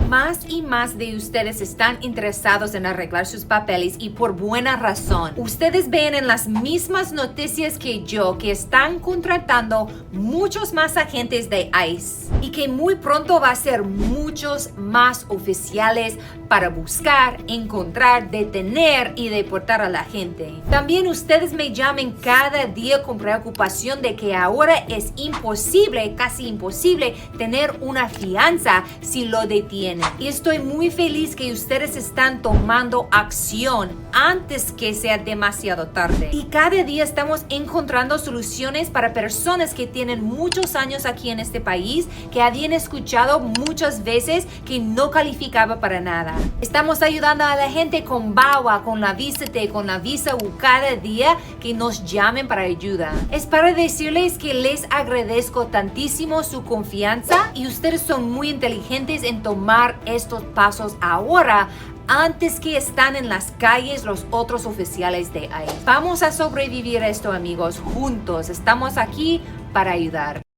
Más y más de ustedes están interesados en arreglar sus papeles y por buena razón. Ustedes ven en las mismas noticias que yo que están contratando muchos más agentes de ICE y que muy pronto va a ser muchos más oficiales para buscar, encontrar, detener y deportar a la gente. También ustedes me llaman cada día con preocupación de que ahora es imposible, casi imposible, tener una fianza si lo detienen. Y estoy muy feliz que ustedes están tomando acción antes que sea demasiado tarde. Y cada día estamos encontrando soluciones para personas que tienen muchos años aquí en este país, que habían escuchado muchas veces que no calificaba para nada. Estamos ayudando a la gente con VAWA, con la visa T, con la visa U cada día que nos llamen para ayuda. Es para decirles que les agradezco tantísimo su confianza y ustedes son muy inteligentes en tomar estos pasos ahora antes que están en las calles los otros oficiales de ICE. Vamos a sobrevivir esto, amigos, juntos. Estamos aquí para ayudar.